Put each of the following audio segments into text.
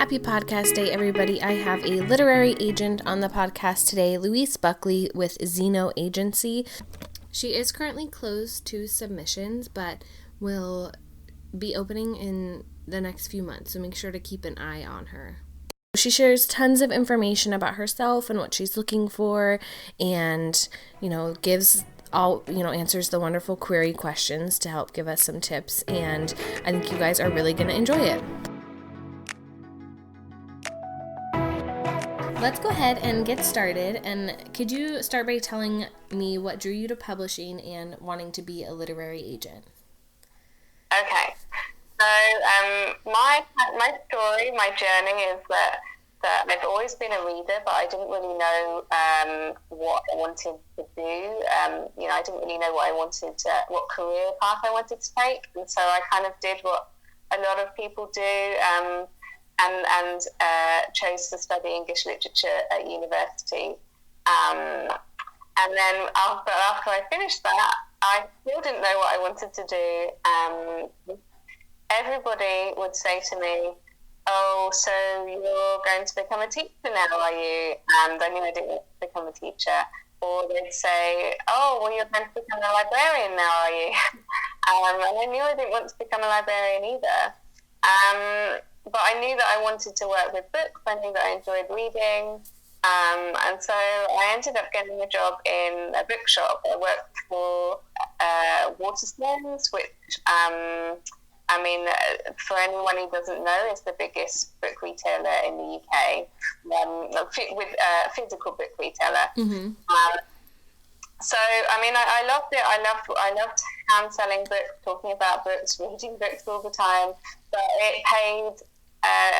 Happy podcast day, everybody. I have a literary agent on the podcast today, Louise Buckley with Zeno Agency. She is currently closed to submissions, but will be opening in the next few months, so make sure to keep an eye on her. She shares tons of information about herself and what she's looking for, and, gives answers the wonderful query questions to help give us some tips, and I think you guys are really going to enjoy it. Let's go ahead and get started, and could you start by telling me what drew you to publishing and wanting to be a literary agent? Okay, so my story, my journey is that I've always been a reader, but I didn't really know what I wanted to do. I didn't really know what career path I wanted to take, and so I kind of did what a lot of people do, and chose to study English literature at university. And then after I finished that, I still didn't know what I wanted to do. Everybody would say to me, "Oh, so you're going to become a teacher now, are you?" And I knew I didn't want to become a teacher. Or they'd say, "Oh, well, you're going to become a librarian now, are you?" And I knew I didn't want to become a librarian either. But I knew that I wanted to work with books. I knew that I enjoyed reading. And so I ended up getting a job in a bookshop. I worked for Waterstones, which, for anyone who doesn't know, is the biggest book retailer in the UK, with physical book retailer. Mm-hmm. I loved it. I loved hand-selling books, talking about books, reading books all the time. But it paid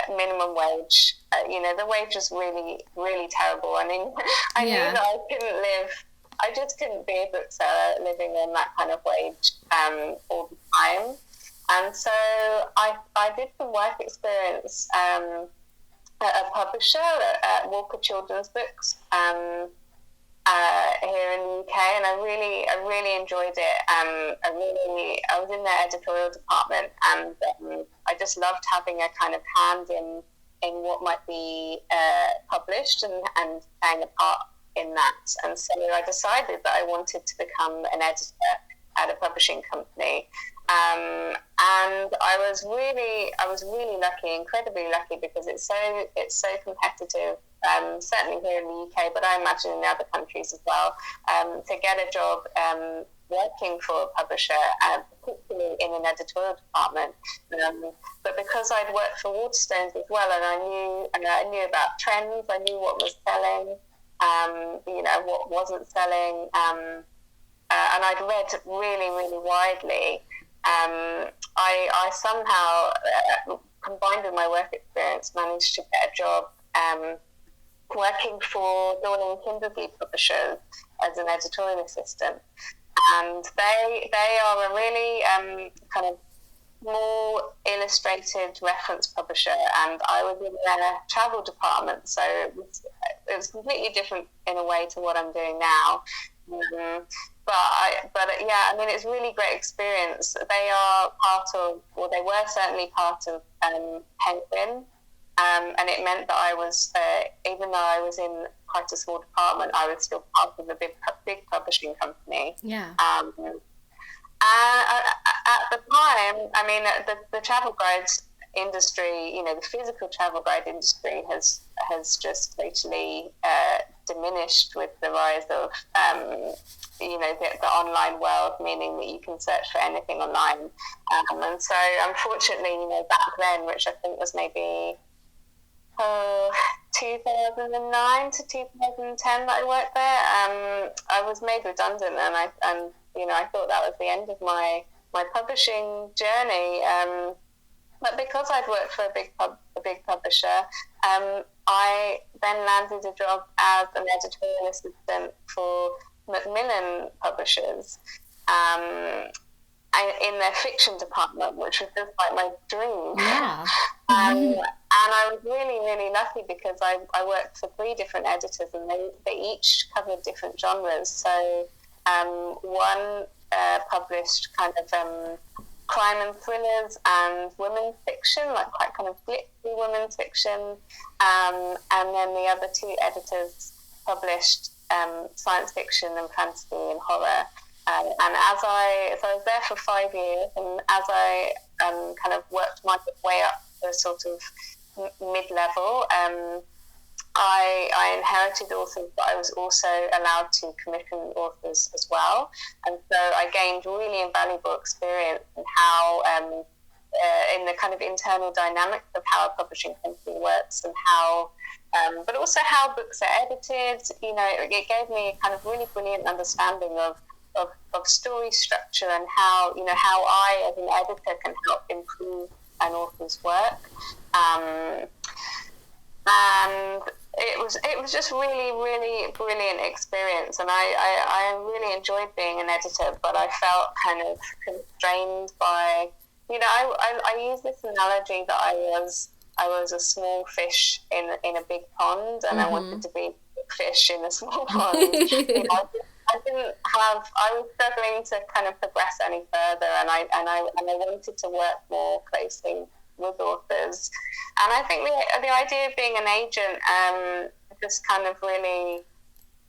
minimum wage. The wage was really, really terrible. I mean, I knew that I just couldn't be a bookseller living on that kind of wage all the time. And so I did some work experience at a publisher at Walker Children's Books here in the UK, and I really enjoyed it. I was in their editorial department, and I just loved having a kind of hand in what might be published and playing a part in that. And so I decided that I wanted to become an editor at a publishing company. And I was really lucky, incredibly lucky, because it's so competitive. Certainly here in the UK, but I imagine in other countries as well, to get a job working for a publisher, particularly in an editorial department. But because I'd worked for Waterstones as well, and I knew about trends, I knew what was selling, what wasn't selling, and I'd read really, really widely. I somehow, combined with my work experience, managed to get a job working for Dorling & Kindersley Publishers as an editorial assistant. And they are a really kind of more illustrated reference publisher, and I was in their travel department, so it was completely different in a way to what I'm doing now. It's a really great experience. They were certainly part of Penguin, and it meant that I was, even though I was in quite a small department, I was still part of a big publishing company. Yeah. At the time, the travel guides industry, the physical travel guide industry has just totally diminished with the rise of the online world, meaning that you can search for anything online. And so unfortunately, back then, which I think was maybe 2009 to 2010 that I worked there, I was made redundant, and I thought that was the end of my publishing journey. But because I'd worked for a big publisher, I then landed a job as an editorial assistant for Macmillan Publishers in their fiction department, which was just like my dream. Yeah. And I was really, really lucky because I worked for 3 different editors, and they each covered different genres. So one published kind of crime and thrillers and women's fiction, like quite kind of glitzy women's fiction. And then the other two editors published science fiction and fantasy and horror. And so I was there for 5 years, and as I kind of worked my way up to sort of mid-level, I inherited authors, but I was also allowed to commission authors as well. And so I gained really invaluable experience in how, in the kind of internal dynamics of how a publishing company works, and how, but also how books are edited. You know, it gave me a kind of really brilliant understanding of story structure, and how, you know, how I as an editor can help improve an author's work. And it was just really, really brilliant experience, and I really enjoyed being an editor, but I felt kind of constrained by, you know, I use this analogy that I was a small fish in a big pond, and I wanted to be a big fish in a small pond. You know, I was struggling to kind of progress any further, and I wanted to work more closely with authors. And I think the idea of being an agent just kind of really,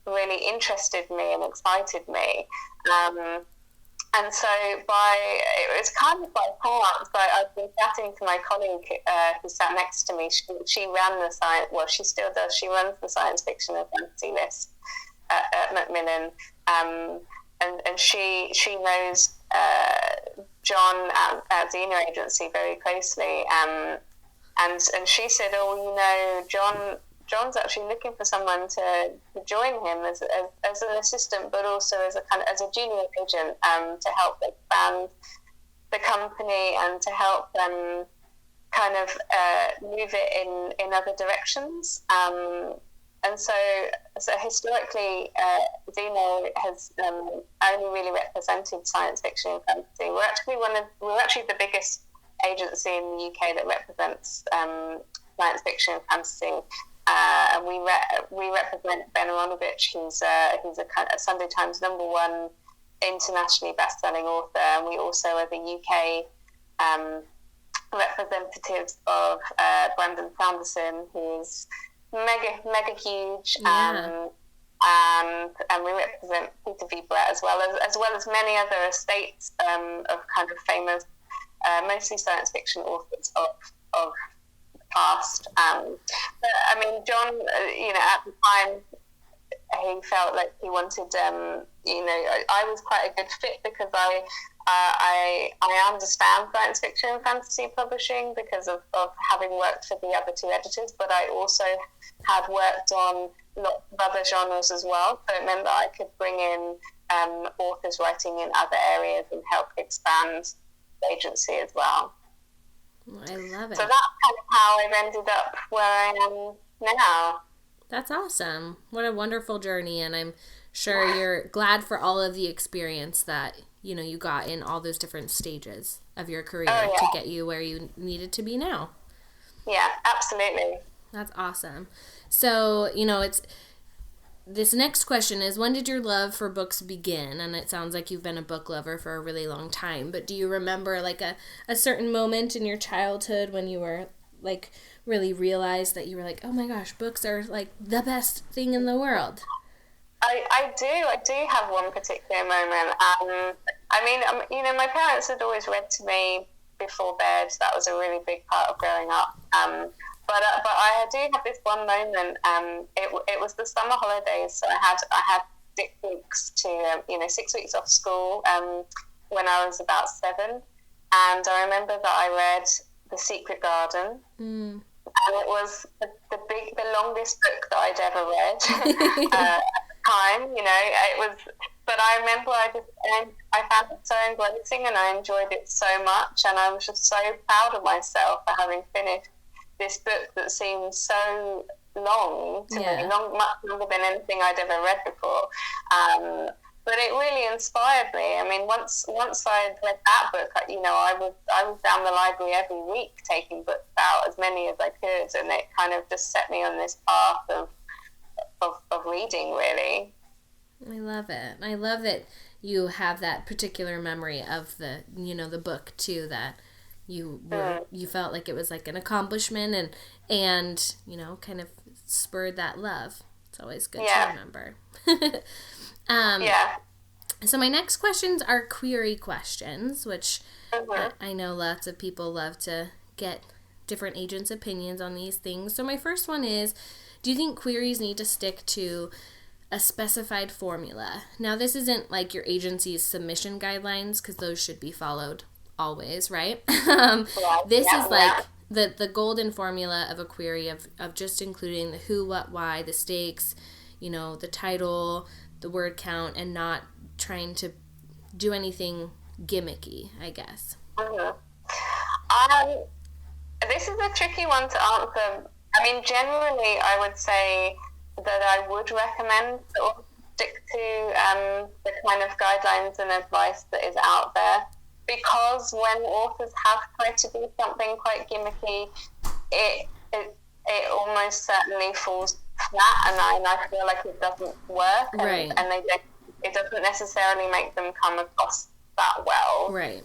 really interested me and excited me. And so it was kind of by chance. I've been chatting to my colleague who sat next to me. She ran the science, well, she still does. She runs the science fiction and fantasy list at Macmillan. And she knows John at Zeno Agency very closely. And she said, "Oh, you know, John's actually looking for someone to join him as an assistant, but also as a junior agent, to help expand the company and to help them kind of move it in other directions." And so historically, Zeno has only really represented science fiction and fantasy. We're actually the biggest agency in the UK that represents science fiction and fantasy. And we represent Ben Aronovich, who's a Sunday Times #1 internationally best-selling author, and we also are the UK representatives of Brandon Sanderson, who's mega huge. Yeah. And we represent Peter V. Brett as well as many other estates of kind of famous, mostly science fiction authors of the past. But I mean, John, you know, at the time, he felt like he wanted, you know, I was quite a good fit because I understand science fiction and fantasy publishing because of having worked for the other two editors, but I also had worked on lots of other genres as well, so it meant that I could bring in authors writing in other areas and help expand the agency as well. I love it. So that's kind of how I've ended up where I am now. That's awesome. What a wonderful journey, and I'm sure you're glad for all of the experience that, you know, you got in all those different stages of your career to get you where you needed to be now. Yeah, absolutely. That's awesome. So, you know, this next question is, when did your love for books begin? And it sounds like you've been a book lover for a really long time, but do you remember like a certain moment in your childhood when you were like really realized that you were like, oh my gosh, books are like the best thing in the world? I do have one particular moment. I mean, you know, my parents had always read to me before bed. That was a really big part of growing up. But I do have this one moment. It was the summer holidays, so I had 6 weeks to 6 weeks off school when I was about 7, and I remember that I read The Secret Garden. And it was the longest book that I'd ever read at the time, you know. It was, but I remember I found it so engrossing, and I enjoyed it so much, and I was just so proud of myself for having finished this book that seemed so long to me, much longer than anything I'd ever read before. But it really inspired me. I mean, once I'd read that book, you know, I was down the library every week taking books out, as many as I could, and it kind of just set me on this path of reading, really. I love it. I love that you have that particular memory of the, the book too, that you felt like it was like an accomplishment and kind of spurred that love. It's always good to remember. So my next questions are query questions, which I know lots of people love to get different agents' opinions on these things. So my first one is, do you think queries need to stick to a specified formula? Now, this isn't like your agency's submission guidelines, because those should be followed always, right? This is like the golden formula of a query of just including the who, what, why, the stakes, the title, the word count, and not trying to do anything gimmicky, I guess. This is a tricky one to answer. I mean, generally, I would say that I would recommend sort of stick to the kind of guidelines and advice that is out there, because when authors have tried to do something quite gimmicky, it almost certainly falls flat, and I feel like it doesn't work, and it doesn't necessarily make them come across that well. Right.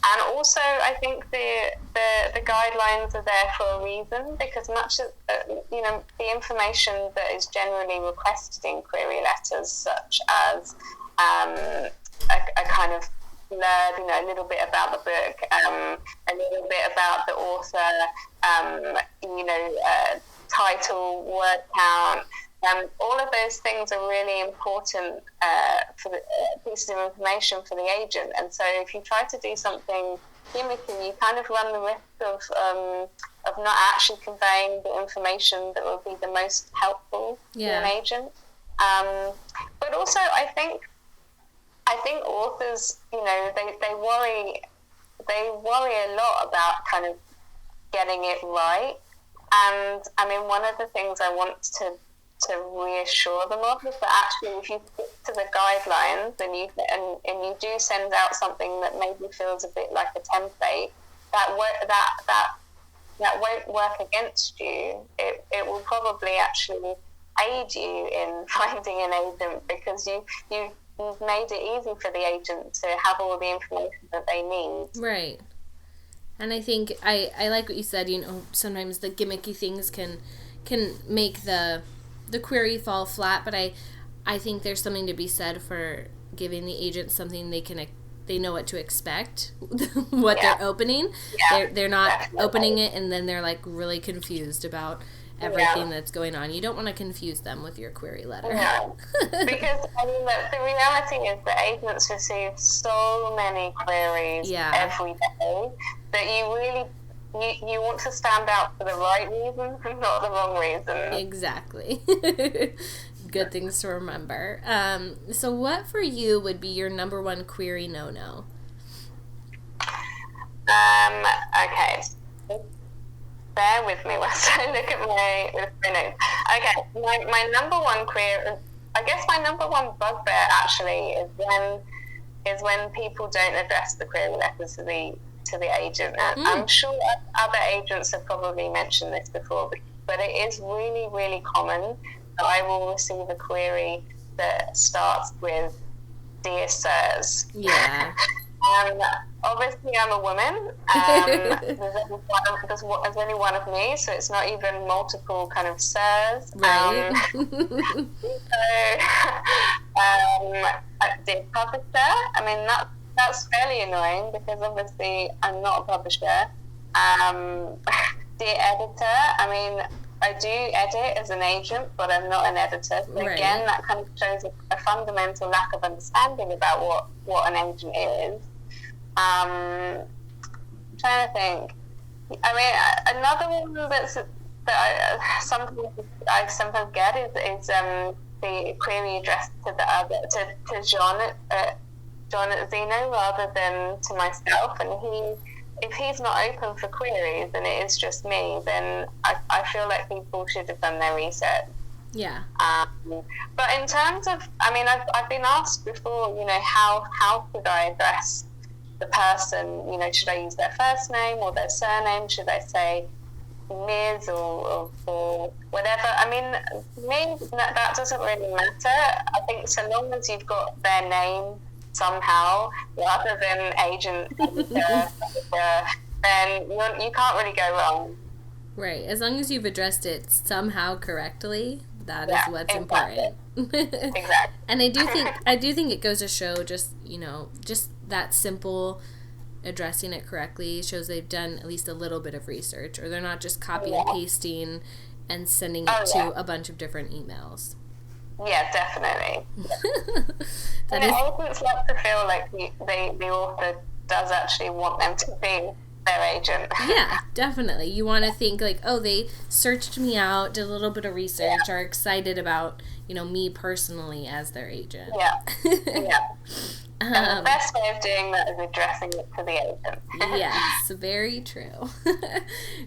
And also, I think the guidelines are there for a reason, because much of the information that is generally requested in query letters, such as a kind of blurb, a little bit about the book, a little bit about the author, title, word count. All of those things are really important for the pieces of information for the agent. And so if you try to do something gimmicky, you kind of run the risk of not actually conveying the information that will be the most helpful to an agent. But also, I think authors, they worry a lot about kind of getting it right. And I mean, one of the things I want to reassure them of is that actually, if you stick to the guidelines and you do send out something that maybe feels a bit like a template, that won't work against you. It will probably actually aid you in finding an agent, because you've made it easy for the agent to have all the information that they need. Right. And I think I like what you said, sometimes the gimmicky things can make the query fall flat, but I think there's something to be said for giving the agent something they know what to expect, what they're opening. They're not opening it and then they're like really confused about everything that's going on. You don't want to confuse them with your query letter. No, because I mean, the reality is that agents receive so many queries every day that you really you want to stand out for the right reasons and not the wrong reasons. Exactly. Good things to remember. So what for you would be your number one query no-no? Okay. Bear with me whilst I look at my notes. Okay, my number one query, I guess my number one bugbear actually is when people don't address the query letters to the agent. And I'm sure other agents have probably mentioned this before, but it is really, really common that I will receive a query that starts with "Dear Sirs." Yeah. Obviously, I'm a woman. There's only one of me, so it's not even multiple kind of sirs. Right. Dear publisher, I mean, that's fairly annoying, because obviously I'm not a publisher. Dear editor, I mean, I do edit as an agent, but I'm not an editor. So again, that kind of shows a fundamental lack of understanding about what an agent is. I'm trying to think. I mean, another one that I sometimes get is the query addressed to John at Zeno rather than to myself, and if he's not open for queries and it is just me, then I feel like people should have done their research. Yeah. But in terms of, I mean, I've been asked before, how should I address the person? Should I use their first name or their surname? Should I say Ms. or whatever. I mean, me, that doesn't really matter. I think so long as you've got their name somehow, rather than agent, then you can't really go wrong. Right. As long as you've addressed it somehow correctly, that is what's important. Exactly. And I do think it goes to show just that simple addressing it correctly shows they've done at least a little bit of research, or they're not just copying and pasting and sending it to a bunch of different emails. Yeah, definitely. Agents like to feel like the author does actually want them to be their agent. Yeah, definitely. You want to think like, oh, they searched me out, did a little bit of research, are excited about, me personally as their agent. Yeah. Yeah. And the best way of doing that is addressing it to the agent. Yes, very true.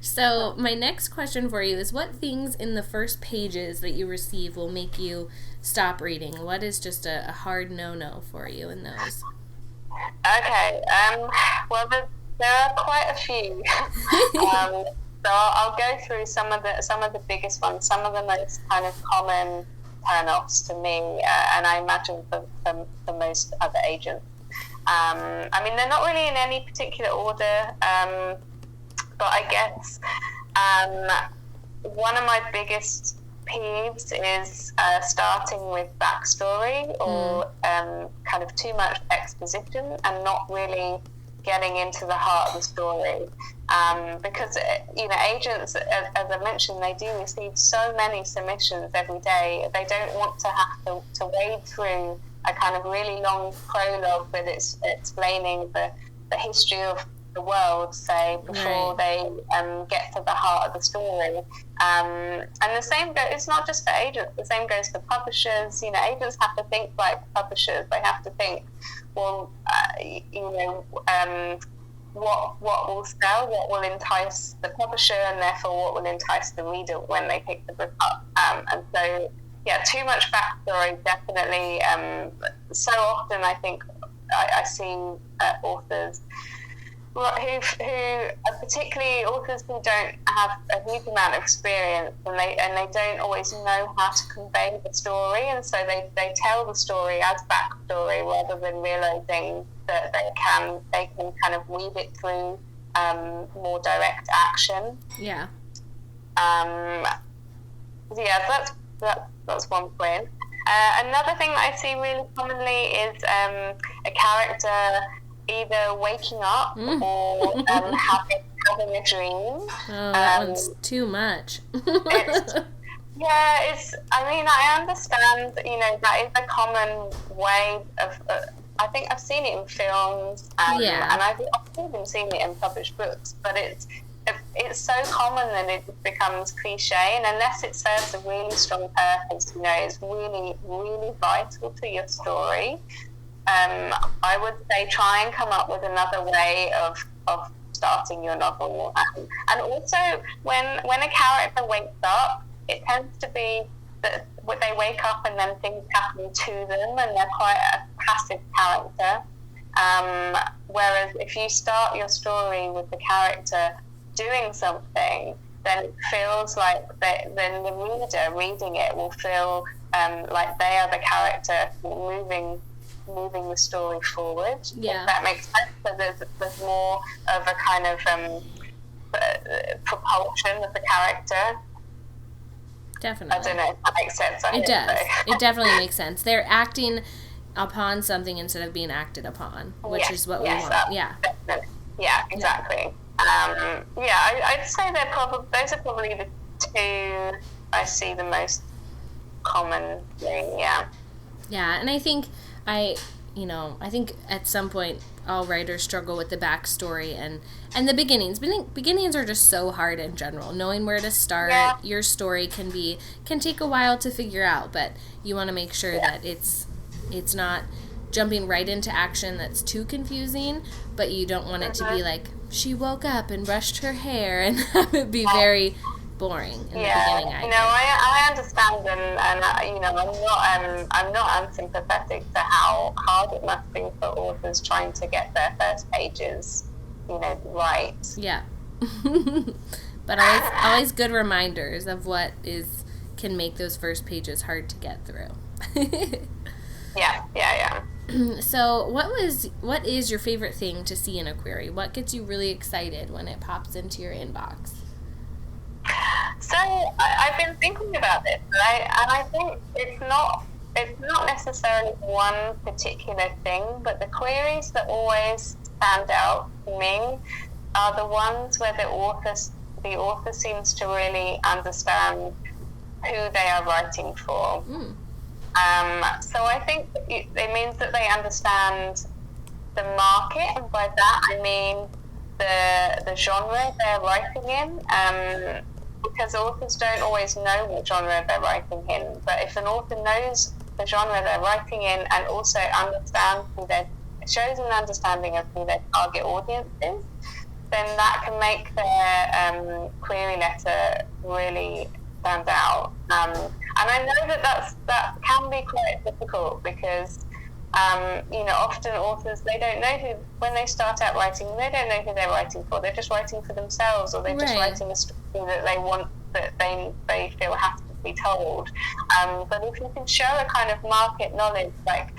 So my next question for you is, what things in the first pages that you receive will make you stop reading? What is just a hard no-no for you in those? Okay. Well, there are quite a few. So I'll go through some of the biggest ones, some of the most kind of common turn-offs to me, and I imagine for most other agents. I mean, they're not really in any particular order, but I guess one of my biggest peeves is starting with backstory or kind of too much exposition and not really getting into the heart of the story, because agents, as I mentioned, they do receive so many submissions every day. They don't want to have to wade through a kind of really long prologue that it's explaining the history of the world, say, before they get to the heart of the story. And the same goes, it's not just for agents, the same goes for publishers. Agents have to think like publishers. They have to think, well, what will sell, what will entice the publisher, and therefore what will entice the reader when they pick the book up. And so, too much backstory, definitely. So often I think I see authors who particularly authors who don't have a huge amount of experience, and they don't always know how to convey the story, and so they tell the story as backstory rather than realizing that they can kind of weave it through more direct action. Yeah. That's one point. Another thing that I see really commonly is a character either waking up or having a dream. Oh, that one's too much. I understand, that is a common way of, I think I've seen it in films, and I've even seen it in published books, but it's so common that it becomes cliche, and unless it serves a really strong purpose, it's really, really vital to your story, I would say try and come up with another way of starting your novel. And also, when a character wakes up, it tends to be that they wake up and then things happen to them, and they're quite a passive character. Whereas if you start your story with the character doing something, then it feels like then the reader reading it will feel like they are the character moving the story forward. Yeah. If that makes sense. So there's more of a kind of propulsion of the character. Definitely. I don't know if that makes sense. It does. It definitely makes sense. They're acting upon something instead of being acted upon, which is what we want. Definitely. Yeah, exactly. I'd say those are probably the two I see the most common thing. Yeah, and I think I think at some point all writers struggle with the backstory and the beginnings. Beginnings are just so hard in general. Knowing where to start your story can take a while to figure out, but you want to make sure that it's not jumping right into action that's too confusing, but you don't want it to be like she woke up and brushed her hair and have it be very boring in the beginning. I understand, and I'm not unsympathetic to how hard it must be for authors trying to get their first pages, right. Yeah. But always good reminders of what can make those first pages hard to get through. Yeah. So what is your favorite thing to see in a query? What gets you really excited when it pops into your inbox? So I've been thinking about this, and I think it's not necessarily one particular thing, but the queries that always stand out to me are the ones where the author seems to really understand who they are writing for. So I think it means that they understand the market, and by that I mean the genre they're writing in. Because authors don't always know what genre they're writing in, but if an author knows the genre they're writing in and also understands shows an understanding of who their target audience is, then that can make their query letter really stand out. And I know that can be quite difficult because often authors, they don't know when they start out writing, they don't know who they're writing for. They're just writing for themselves, or they're just writing a story that they want, that they feel has to be told. But if you can show a kind of market knowledge, like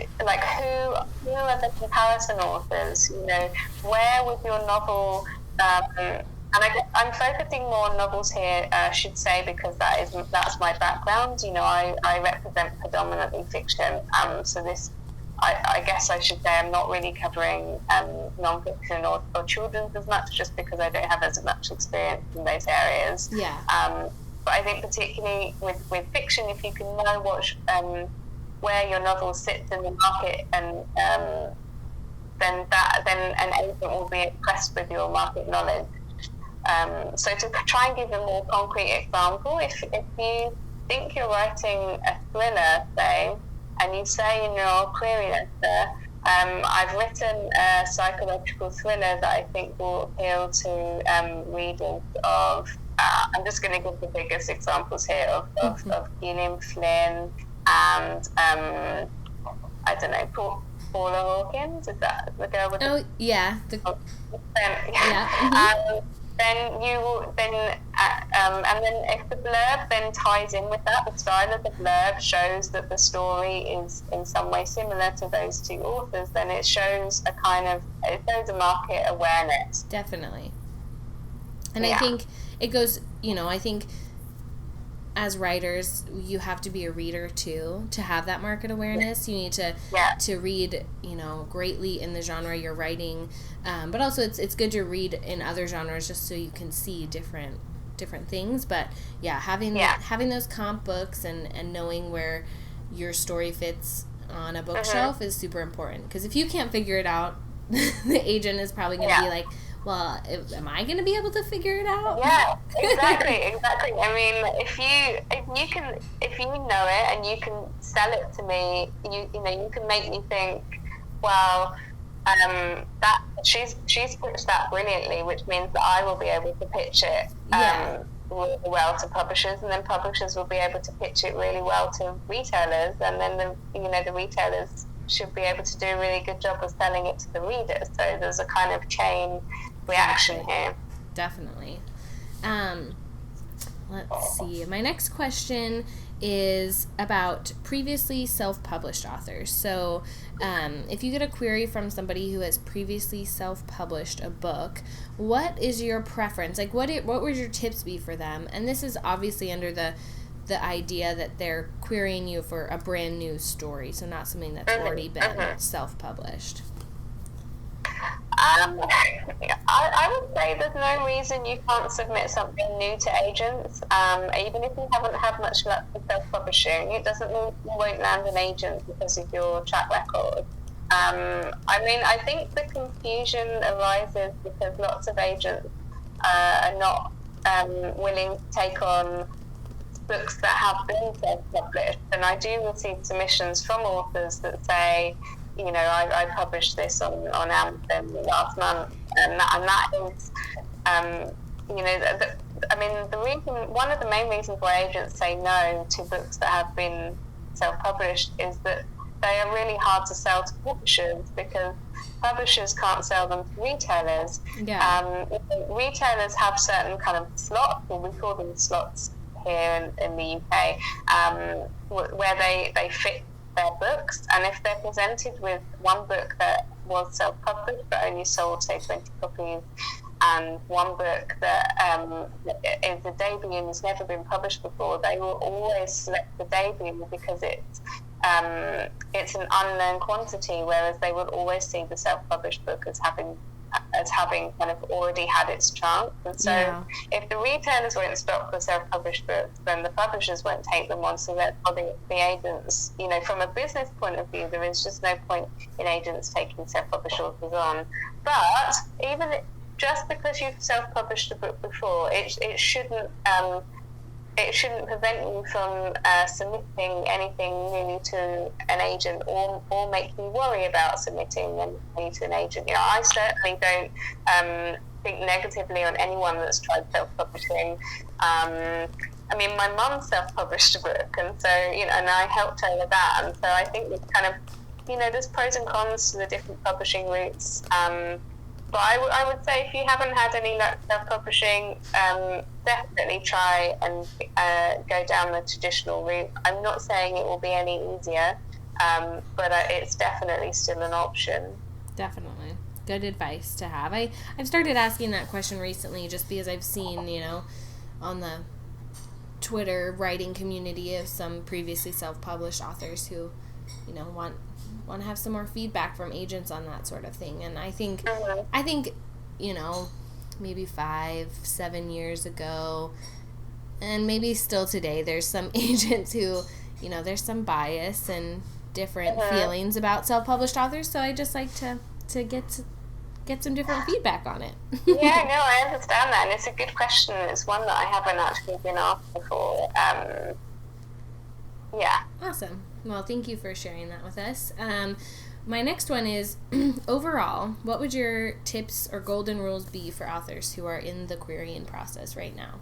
who are the comparison authors? Where would your novel? And I'm focusing more on novels here, I should say, because that's my background. I represent predominantly fiction. So this, I guess I should say, I'm not really covering non-fiction or children's as much, just because I don't have as much experience in those areas. Yeah. But I think particularly with fiction, if you can know where your novel sits in the market, and then an agent will be impressed with your market knowledge. So to try and give a more concrete example, if you think you're writing a thriller, say, and you say in your query letter, I've written a psychological thriller that I think will appeal to readers of, I'm just going to give the biggest examples here of Gillian Flynn and, I don't know, Paula Hawkins, is that the girl with the... Oh, yeah. Then you will and then if the blurb then ties in with that, the style of the blurb shows that the story is in some way similar to those two authors, then it shows a market awareness. Definitely. And I think it goes, I think as writers, you have to be a reader too to have that market awareness. You need to read, greatly in the genre you're writing, but also it's good to read in other genres just so you can see different things. But having those comp books and knowing where your story fits on a bookshelf is super important, because if you can't figure it out, the agent is probably going to be like, well, am I going to be able to figure it out? Yeah, exactly. I mean, if you know it and you can sell it to me, you can make me think, well, that she's pitched that brilliantly, which means that I will be able to pitch it really well to publishers, and then publishers will be able to pitch it really well to retailers, and then the retailers should be able to do a really good job of selling it to the readers. So there's a kind of chain reaction here. Definitely. Let's see. My next question is about previously self-published authors. So if you get a query from somebody who has previously self-published a book, what is your preference? Like, what would your tips be for them? And this is obviously under the idea that they're querying you for a brand new story, so not something that's already been self-published. I would say there's no reason you can't submit something new to agents, even if you haven't had much luck with self-publishing. It doesn't mean you won't land an agent because of your track record. I think the confusion arises because lots of agents are not willing to take on books that have been self-published, and I do receive submissions from authors that say, I published this on Amazon last month, and that is, one of the main reasons why agents say no to books that have been self-published is that they are really hard to sell to publishers because publishers can't sell them to retailers. Yeah. Retailers have certain kind of slots, or we call them slots here in the UK, where they fit their books, and if they're presented with one book that was self-published but only sold, say, 20 copies, and one book that is a debut and has never been published before, they will always select the debut because it's an unknown quantity, whereas they would always see the self-published book as having kind of already had its chance. And so if the retailers won't stock the self-published books, then the publishers won't take them on, so therefore the agents, from a business point of view, there is just no point in agents taking self-published authors on. But even just because you've self-published a book before, it shouldn't prevent you from submitting anything new to an agent, or make you worry about submitting anything to an agent. I certainly don't think negatively on anyone that's tried self-publishing. I mean, my mum self-published a book, and so, and I helped her with that. And so I think there's kind of, there's pros and cons to the different publishing routes. But I would say if you haven't had any luck self-publishing, definitely try and go down the traditional route. I'm not saying it will be any easier, but it's definitely still an option. Definitely. Good advice to have. I've started asking that question recently just because I've seen, on the Twitter writing community of some previously self-published authors who, want to have some more feedback from agents on that sort of thing. And I think maybe 5-7 years ago, and maybe still today, there's some agents who, there's some bias and different feelings about self-published authors, so I just like to get some different feedback on it. Yeah, no, I understand that, and it's a good question. It's one that I haven't actually been asked before. Yeah. Awesome. Well, thank you for sharing that with us. My next one is, overall, what would your tips or golden rules be for authors who are in the querying process right now?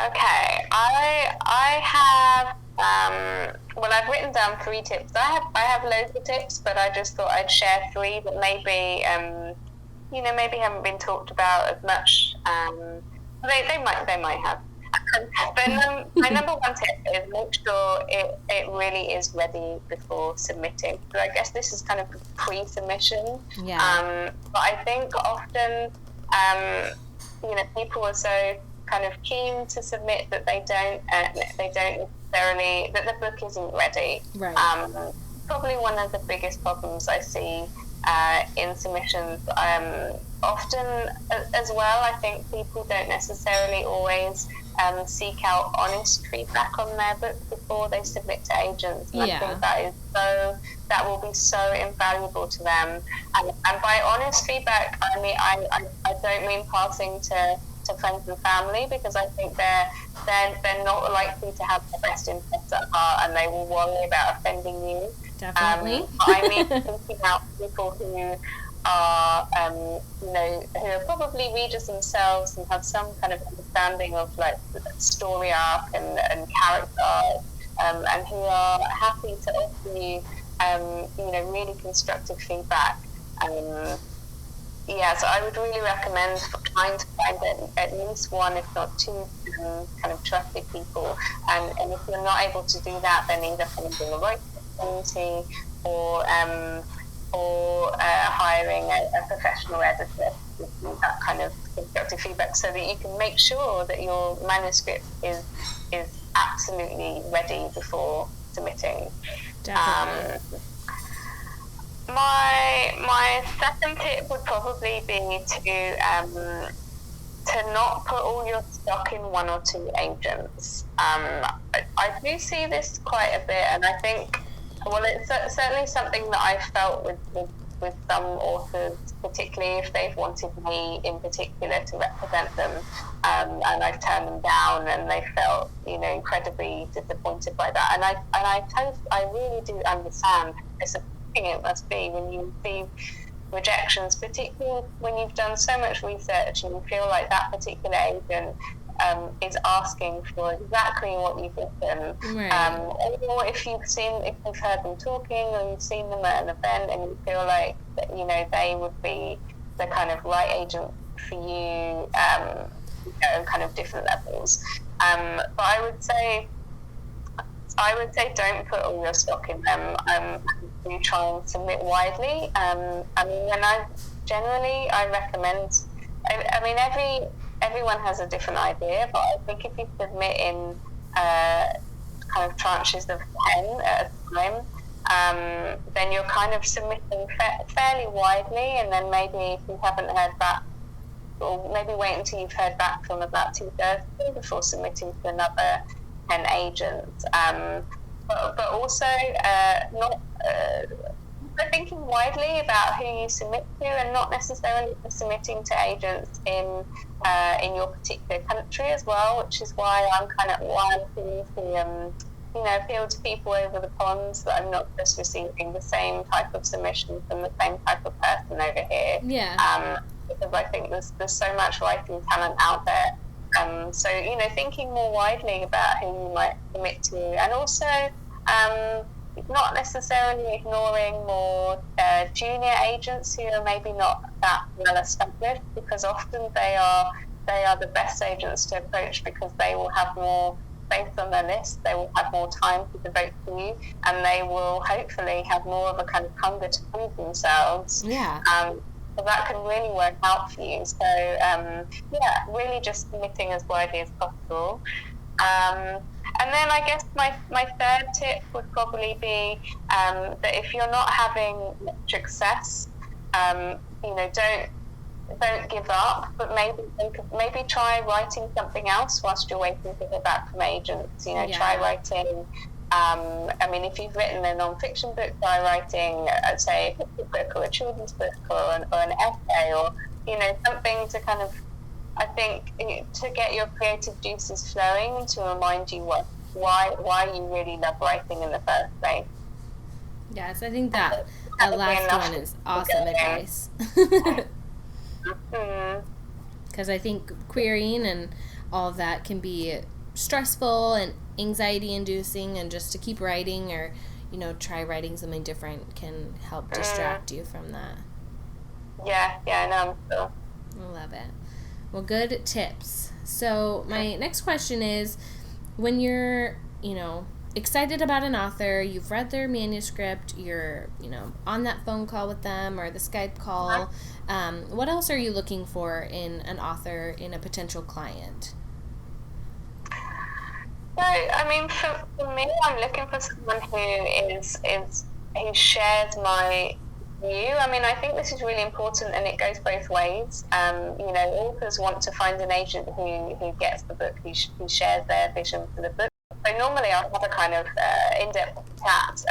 Okay. I have, I've written down 3 tips. I have loads of tips, but I just thought I'd share 3 that maybe, maybe haven't been talked about as much. They might have. But my number 1 tip is make sure it really is ready before submitting. So I guess this is kind of pre-submission. Yeah. But I think often, people are so kind of keen to submit that they don't necessarily, that the book isn't ready. Right. Probably one of the biggest problems I see in submissions. Often as well, I think people don't necessarily always seek out honest feedback on their book before they submit to agents. And I think that will be so invaluable to them. And by honest feedback, I mean I don't mean passing to friends and family, because I think they're not likely to have the best interests at heart, and they will worry about offending you. Definitely. I mean, thinking out people who are, who are probably readers themselves and have some kind of understanding of like story arc and character arc, and who are happy to offer you, really constructive feedback. So I would really recommend trying to find at least 1, if not 2, kind of trusted people. And if you're not able to do that, then either finding a writing community or hiring a professional editor to give you that kind of constructive feedback, so that you can make sure that your manuscript is absolutely ready before submitting. Definitely. My second tip would probably be to not put all your stock in 1 or 2 agents. I do see this quite a bit, and I think, it's certainly something that I've felt with some authors, particularly if they've wanted me in particular to represent them, and I've turned them down, and they felt, incredibly disappointed by that. And I really do understand how disappointing it must be when you receive rejections, particularly when you've done so much research and you feel like that particular agent is asking for exactly what you've written. Right. Or if you've heard them talking, or you've seen them at an event, and you feel like that, they would be the kind of right agent for you, kind of different levels. But I would say don't put all your stock in them. You try and submit widely. I mean, I recommend. I mean, everyone has a different idea, but I think if you submit in kind of tranches of 10 at a time, then you're kind of submitting fairly widely, and then maybe if you haven't heard back, or maybe wait until you've heard back from about 2/3 before submitting to another 10 agents. But also not thinking widely about who you submit to, and not necessarily submitting to agents in your particular country as well, which is why I'm keen to appeal to people over the pond, so that I'm not just receiving the same type of submission from the same type of person over here. Yeah. Because I think there's so much writing talent out there. So, thinking more widely about who you might commit to, and also not necessarily ignoring more junior agents who are maybe not that well established, because often they are the best agents to approach, because they will have more space on their list, they will have more time to devote to you, and they will hopefully have more of a kind of hunger to prove themselves. Yeah. So that can really work out for you. So, really just submitting as widely as possible. And then I guess my third tip would probably be that if you're not having much success, don't give up, but maybe try writing something else whilst you're waiting to hear back from agents. Try writing. I mean, if you've written a non-fiction book, try writing, say, a fiction book or a children's book or an essay, or something to kind of, I think, to get your creative juices flowing, and to remind you why you really love writing in the first place. Yes, I think that last one is awesome advice. Because I think querying and all of that can be stressful and anxiety inducing, and just to keep writing, or try writing something different, can help distract you from that. I'm sure. I love it. Well, good tips. So my next question is, when you're excited about an author, you've read their manuscript, you're on that phone call with them or the Skype call, what else are you looking for in an author, in a potential client? So, I mean, for me, I'm looking for someone who shares my view. I mean, I think this is really important, and it goes both ways. Authors want to find an agent who gets the book, who shares their vision for the book. So normally I'll have a kind of in-depth chat,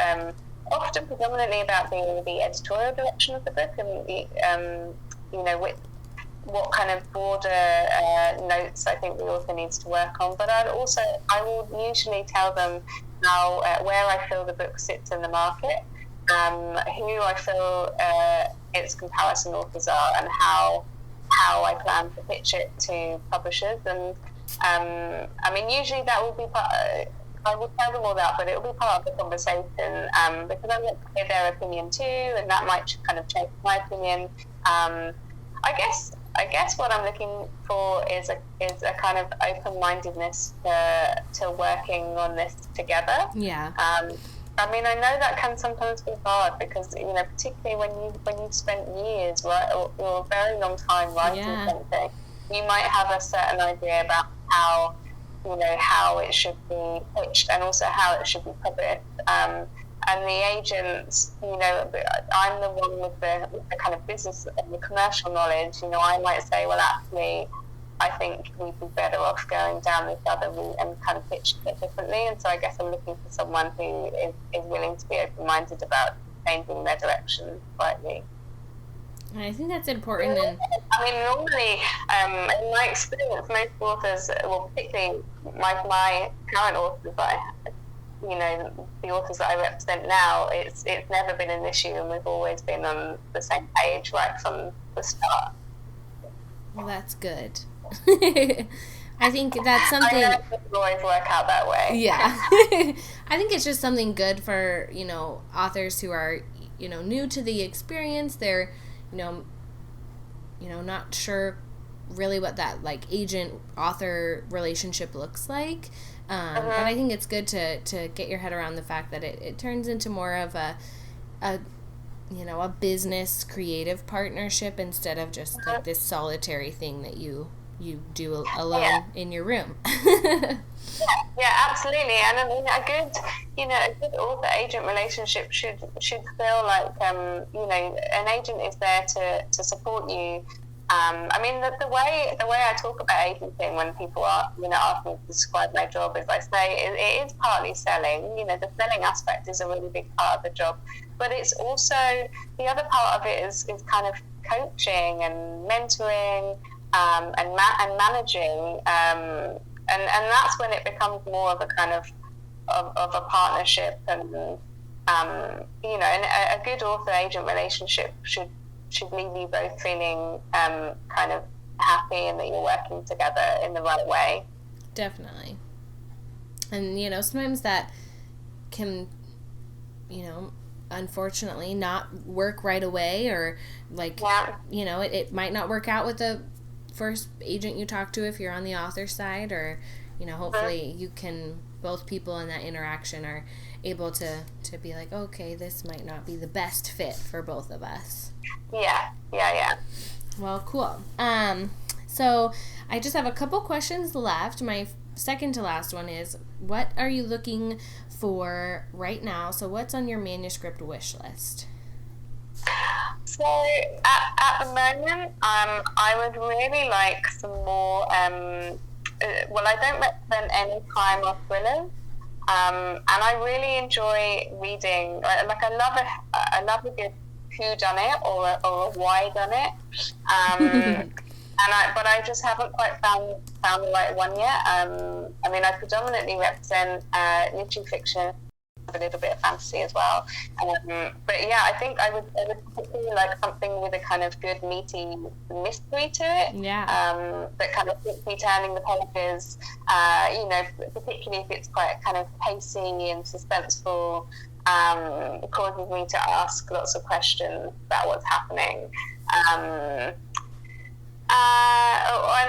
often predominantly about the editorial direction of the book, and with what kind of broader notes I think the author needs to work on. But I will usually tell them where I feel the book sits in the market, who I feel its comparison authors are, and how I plan to pitch it to publishers. And I mean, usually that will be I will tell them all that, but it will be part of the conversation, because I want to hear their opinion too, and that might kind of change my opinion. I guess what I'm looking for is a kind of open-mindedness to working on this together. Yeah. I mean, I know that can sometimes be hard, because particularly when you've spent years, right, or a very long time writing something, you might have a certain idea about how it should be pitched, and also how it should be published. And the agents, I'm the one with the kind of business and the commercial knowledge. I might say, well, actually, I think we'd be better off going down this other route and kind of pitching it differently. And so I guess I'm looking for someone who is willing to be open-minded about changing their direction slightly. I think that's important. And I mean, normally, in my experience, most authors, well, particularly my current authors the authors that I represent now, it's never been an issue, and we've always been on the same page right from the start. Well, that's good. I think that's something. I know it doesn't always work out that way. Yeah. I think it's just something good for, authors who are, new to the experience. They're, you know, not sure really what that like agent author relationship looks like. But I think it's good to get your head around the fact that it turns into more of a business creative partnership instead of just like this solitary thing that you do alone in your room. Yeah, absolutely. And I mean, a good author-agent relationship should feel like, an agent is there to support you. I mean, the way I talk about agenting when people ask me to describe my job is I say it is partly selling. The selling aspect is a really big part of the job, but it's also the other part of it is kind of coaching and mentoring, and managing. And that's when it becomes more of a kind of a partnership, and and a good author-agent relationship should leave you both feeling kind of happy and that you're working together in the right way. Definitely. And sometimes that can unfortunately not work right away, or like it might not work out with the first agent you talk to if you're on the author side, or hopefully you can, both people in that interaction are able to be like, okay, this might not be the best fit for both of us. Yeah. Well, cool. So I just have a couple questions left. My second to last one is, what are you looking for right now? So what's on your manuscript wish list? So at the moment, I would really like some more. Well, I don't represent any crime or thrillers, and I really enjoy reading. Like I love a good whodunit or a why done it. But I just haven't quite found the right one yet. I mean, I predominantly represent literary fiction, a little bit of fantasy as well. But yeah, I think I would particularly like something with a kind of good meaty mystery to it. Yeah. That kind of keeps me turning the pages. Particularly if it's quite kind of pacey and suspenseful. It causes me to ask lots of questions about what's happening. And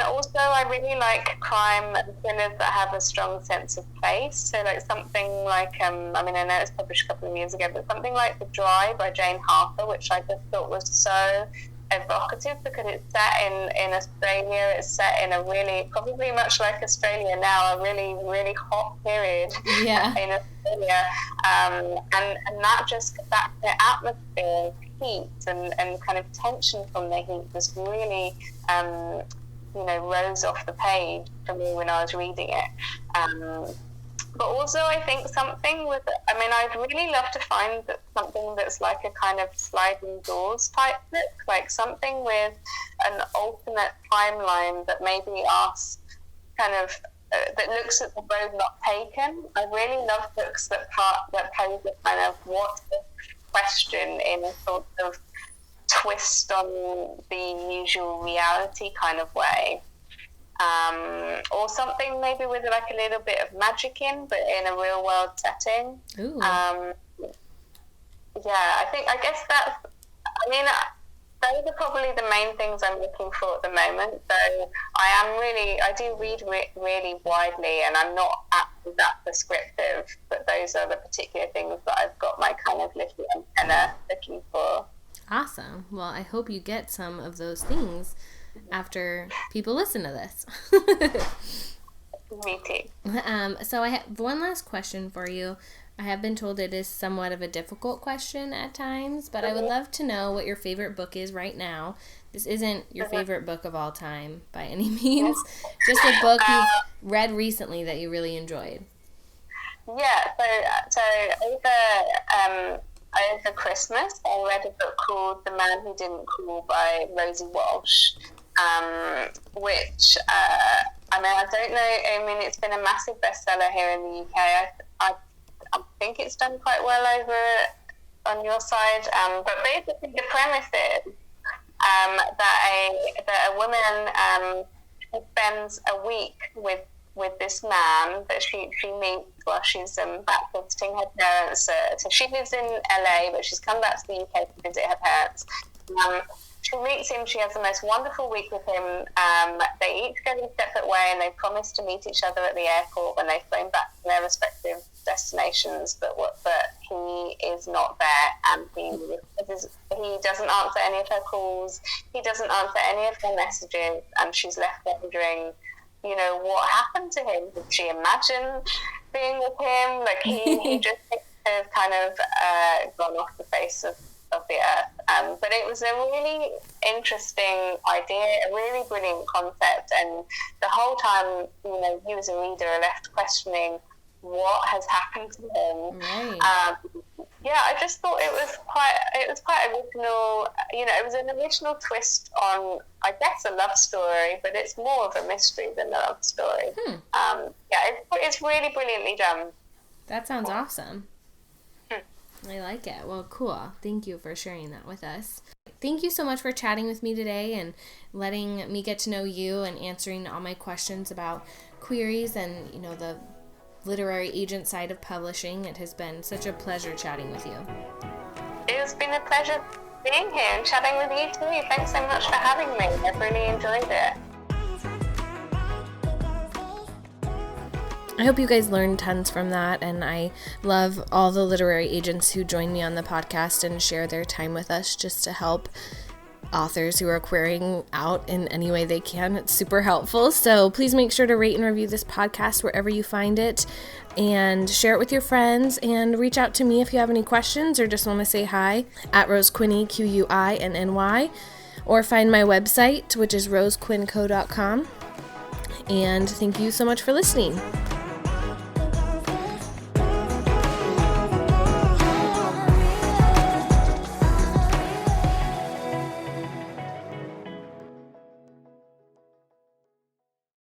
also I really like crime and thrillers that have a strong sense of place. So like something like, I know it was published a couple of years ago, but something like The Dry by Jane Harper, which I just thought was so evocative because it's set in Australia. It's set in a really, probably much like Australia now, a really, really hot period in Australia. And that the atmosphere, heat and kind of tension from the heat was really rose off the page for me when I was reading it. But also I think something with, I'd really love to find something that's like a kind of sliding doors type book, like something with an alternate timeline that maybe asks kind of, that looks at the road not taken. I really love books that pose a kind of what question in a sort of twist on the usual reality kind of way. Or something maybe with like a little bit of magic in, but in a real world setting. Ooh. I guess those are probably the main things I'm looking for at the moment. So I do read really widely, and I'm not actually that prescriptive, but those are the particular things that I've got my kind of little antenna looking for. Awesome. Well, I hope you get some of those things after people listen to this. Me too. So I have one last question for you. I have been told it is somewhat of a difficult question at times, but I would love to know what your favorite book is right now. This isn't your favorite book of all time by any means. Just a book you've read recently that you really enjoyed. Yeah, so over Christmas, I read a book called The Man Who Didn't Call by Rosie Walsh, which, I don't know, it's been a massive bestseller here in the UK. I think it's done quite well over on your side, but basically the premise is that a woman spends a week with this man that she meets while she's back visiting her parents. So she lives in LA, but she's come back to the UK to visit her parents. She meets him. She has the most wonderful week with him. They each go a separate way, and they promise to meet each other at the airport when they've flown back from their respective destinations. But he is not there, and he doesn't answer any of her calls. He doesn't answer any of her messages, and she's left wondering, what happened to him? Did she imagine being with him? Like he just has kind of gone off the face of the earth. But it was a really interesting idea, a really brilliant concept, and the whole time, you as a reader are left questioning what has happened to him. Right. I just thought it was quite original. It was an original twist on, I guess, a love story, but it's more of a mystery than a love story. It's really brilliantly done. That sounds awesome. I like it. Well, cool. Thank you for sharing that with us. Thank you so much for chatting with me today and letting me get to know you and answering all my questions about queries and, the literary agent side of publishing. It has been such a pleasure chatting with you. It's been a pleasure being here and chatting with you too. Thanks so much for having me. I've really enjoyed it. I hope you guys learned tons from that, and I love all the literary agents who join me on the podcast and share their time with us just to help authors who are querying out in any way they can. It's super helpful. So please make sure to rate and review this podcast wherever you find it, and share it with your friends, and reach out to me if you have any questions or just want to say hi at RoseQuinny, QUINNY, or find my website, which is rosequinco.com. And thank you so much for listening.